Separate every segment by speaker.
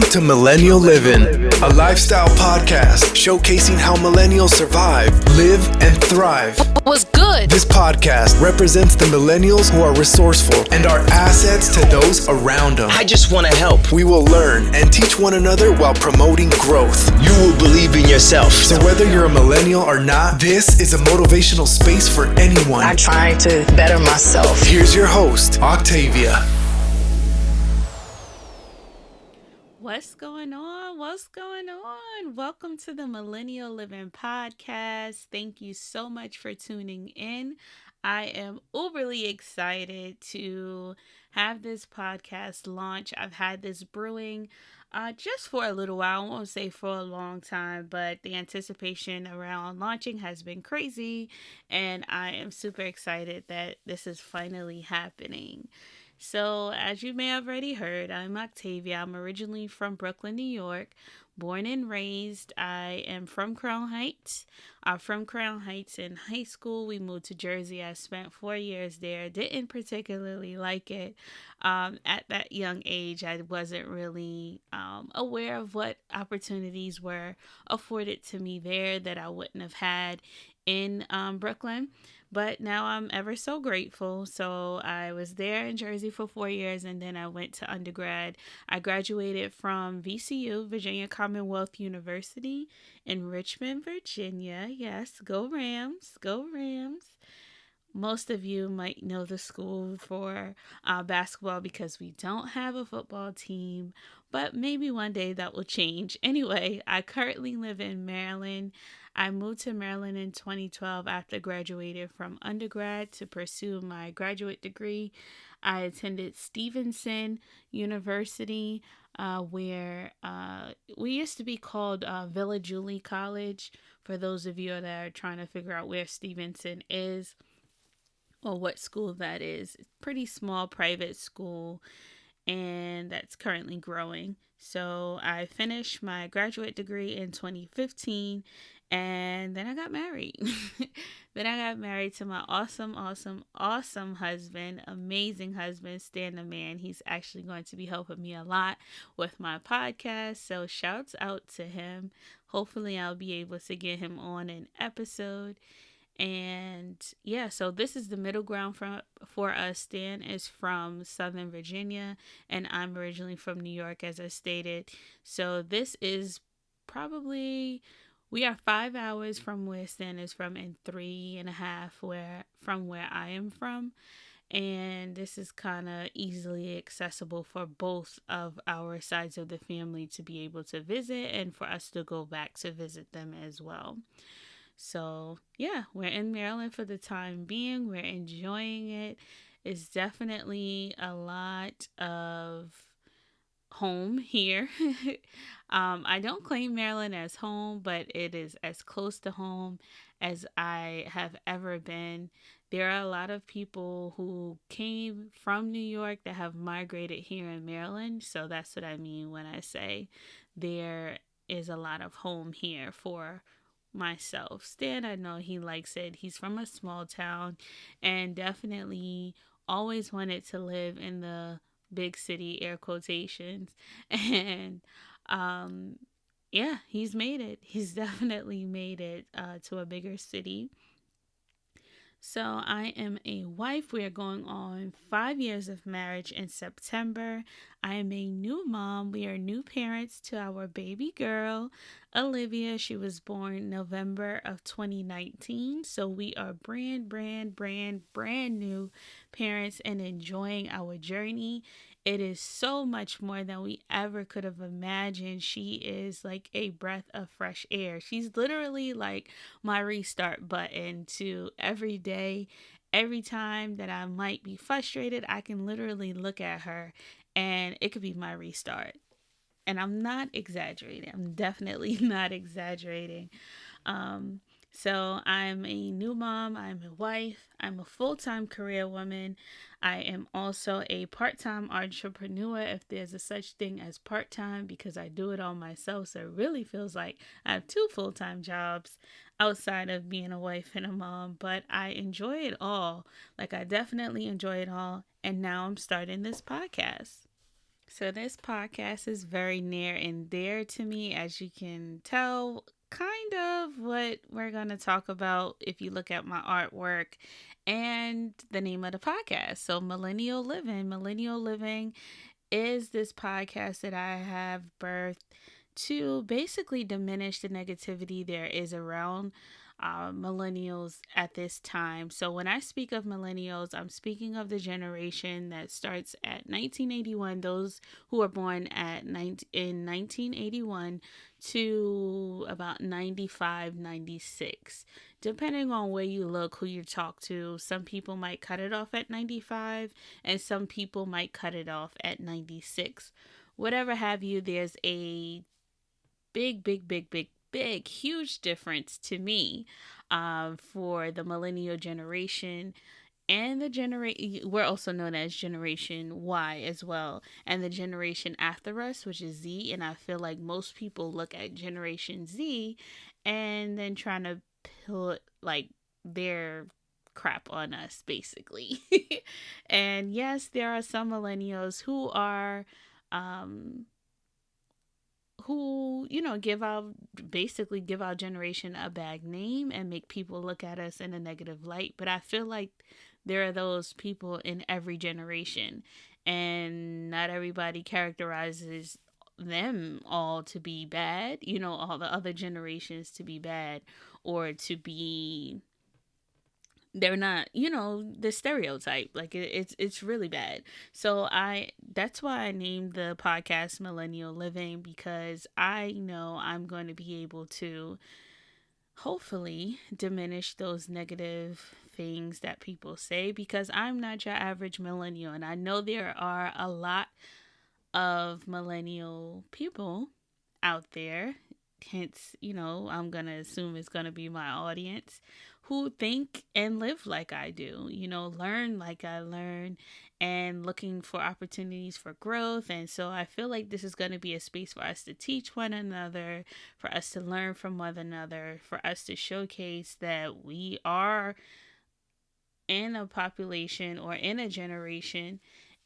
Speaker 1: to Millennial Livin, a lifestyle podcast showcasing how millennials survive, live, and thrive.
Speaker 2: What's good?
Speaker 1: This podcast represents the millennials who are resourceful and are assets to those around them.
Speaker 3: I just want to help.
Speaker 1: We will learn and teach one another while promoting growth.
Speaker 3: You will believe in yourself.
Speaker 1: So whether you're a millennial or not, this is a motivational space for anyone.
Speaker 2: I'm trying to better myself.
Speaker 1: Here's your host, Octavia.
Speaker 4: What's going on? What's going on? Welcome to the Millennial Livin Podcast. Thank you so much for tuning in. I am overly excited to have this podcast launch. I've had this brewing just for a little while. I won't say for a long time, but the anticipation around launching has been crazy, and I am super excited that this is finally happening. So, as you may have already heard, I'm Octavia. I'm originally from Brooklyn, New York, born and raised. I am from Crown Heights. From Crown Heights in high school, we moved to Jersey. I spent 4 years there. Didn't particularly like it. At that young age, I wasn't really aware of what opportunities were afforded to me there that I wouldn't have had in Brooklyn. But now I'm ever so grateful. So I was there in Jersey for 4 years, and then I went to undergrad. I graduated from VCU, Virginia Commonwealth University in Richmond, Virginia. Yes, go Rams, go Rams. Most of you might know the school for basketball because we don't have a football team, but maybe one day that will change. Anyway, I currently live in Maryland. I moved to Maryland in 2012 after graduating from undergrad to pursue my graduate degree. I attended Stevenson University, where we used to be called Villa Julie College, for those of you that are trying to figure out where Stevenson is or what school that is. It's a pretty small private school, and that's currently growing. So I finished my graduate degree in 2015, and then I got married. Then I got married to my awesome husband, amazing husband, Stan the Man. He's actually going to be helping me a lot with my podcast, so shouts out to him. Hopefully I'll be able to get him on an episode. And yeah, so this is the middle ground for us. Stan is from Southern Virginia, and I'm originally from New York, as I stated. So this is probably, we are 5 hours from where Stan is from and 3.5 from where I am from. And this is kind of easily accessible for both of our sides of the family to be able to visit, and for us to go back to visit them as well. So, yeah, we're in Maryland for the time being. We're enjoying it. It's definitely a lot of home here. I don't claim Maryland as home, but it is as close to home as I have ever been. There are a lot of people who came from New York that have migrated here in Maryland. So that's what I mean when I say there is a lot of home here for myself. Stan, I know he likes it. He's from a small town and definitely always wanted to live in the big city, air quotations. And yeah, he's made it. He's definitely made it to a bigger city. So I am a wife. We are going on 5 years of marriage in September. I am a new mom. We are new parents to our baby girl, Olivia. She was born November of 2019. So we are brand new parents and enjoying our journey. It is so much more than we ever could have imagined. She is like a breath of fresh air. She's literally like my restart button to every day. Every time that I might be frustrated, I can literally look at her and it could be my restart. And I'm not exaggerating. I'm definitely not exaggerating. So I'm a new mom, I'm a wife, I'm a full-time career woman. I am also a part-time entrepreneur, if there's a such thing as part-time, because I do it all myself. So it really feels like I have 2 full-time jobs outside of being a wife and a mom, but I enjoy it all. Like, I definitely enjoy it all. And now I'm starting this podcast. So this podcast is very near and dear to me, as you can tell, kind of what we're going to talk about if you look at my artwork and the name of the podcast. So Millennial Living. Millennial Living is this podcast that I have birthed to basically diminish the negativity there is around millennials at this time. So when I speak of millennials, I'm speaking of the generation that starts at 1981, those who are born in 1981 to about 95, 96. Depending on where you look, who you talk to, some people might cut it off at 95 and some people might cut it off at 96. Whatever have you, there's a big, huge difference to me for the millennial generation and the generation, we're also known as Generation Y as well, and the generation after us, which is Z. And I feel like most people look at Generation Z and then trying to put like their crap on us, basically. And yes, there are some millennials who give our generation a bad name and make people look at us in a negative light. But I feel like there are those people in every generation, and not everybody characterizes them all to be bad, all the other generations to be bad, or to be, they're not, the stereotype. Like it's really bad. So that's why I named the podcast Millennial Living, because I know I'm going to be able to hopefully diminish those negative things that people say, because I'm not your average millennial, and I know there are a lot of millennial people out there, hence, I'm going to assume it's going to be my audience, who think and live like I do, learn like I learn, and looking for opportunities for growth. And so I feel like this is going to be a space for us to teach one another, for us to learn from one another, for us to showcase that we are in a population or in a generation.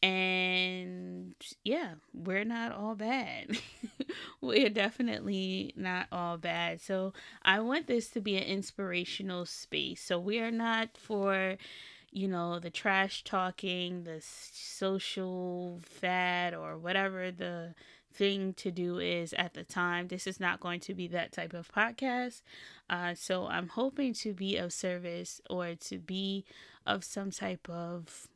Speaker 4: And yeah, we're not all bad. We're definitely not all bad. So I want this to be an inspirational space. So we are not for, the trash talking, the social fad, or whatever the thing to do is at the time. This is not going to be that type of podcast. So I'm hoping to be of service, or to be of some type of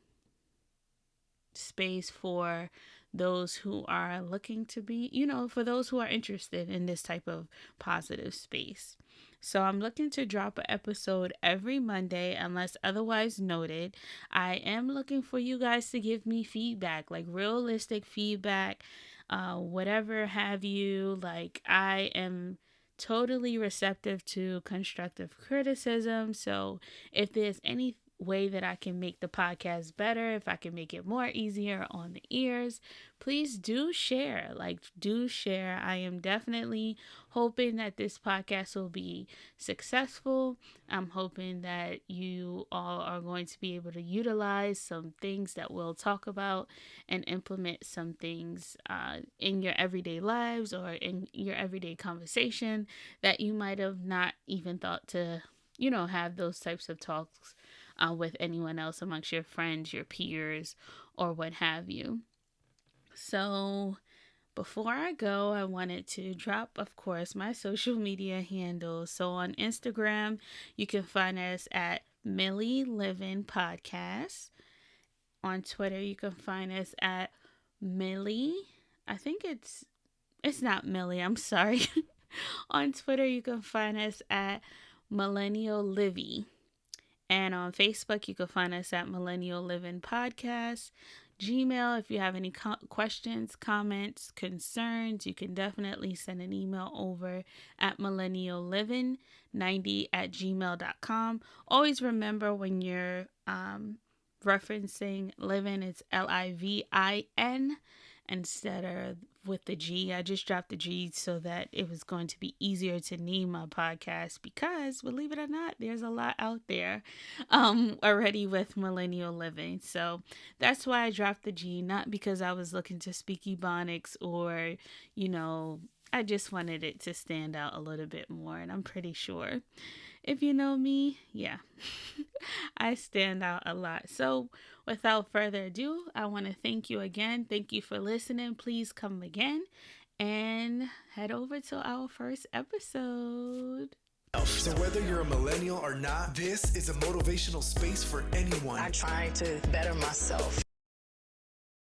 Speaker 4: space for those who are looking to be, for those who are interested in this type of positive space. So I'm looking to drop an episode every Monday unless otherwise noted. I am looking for you guys to give me feedback, like realistic feedback, whatever have you. Like, I am totally receptive to constructive criticism. So if there's any way that I can make the podcast better, if I can make it more easier on the ears, please do share. Like, do share. I am definitely hoping that this podcast will be successful. I'm hoping that you all are going to be able to utilize some things that we'll talk about and implement some things in your everyday lives, or in your everyday conversation, that you might have not even thought to, have those types of talks with anyone else amongst your friends, your peers, or what have you. So before I go, I wanted to drop, of course, my social media handles. So on Instagram, you can find us at Millennial Livin Podcast. On Twitter, you can find us at Millie. I think it's not Millie, I'm sorry. On Twitter, you can find us at Millennial Livin. And on Facebook, you can find us at Millennial Livin Podcast. Gmail, if you have any questions, comments, concerns, you can definitely send an email over at millenniallivin90@gmail.com. Always remember, when you're referencing living, it's LIVIN instead of with the G. I just dropped the G so that it was going to be easier to name my podcast because, believe it or not, there's a lot out there already with Millennial Living. So that's why I dropped the G, not because I was looking to speak Ebonics or, I just wanted it to stand out a little bit more. And I'm pretty sure if you know me, yeah, I stand out a lot. So without further ado, I want to thank you again. Thank you for listening. Please come again and head over to our first episode.
Speaker 1: So whether you're a millennial or not, this is a motivational space for anyone.
Speaker 2: I try to better myself.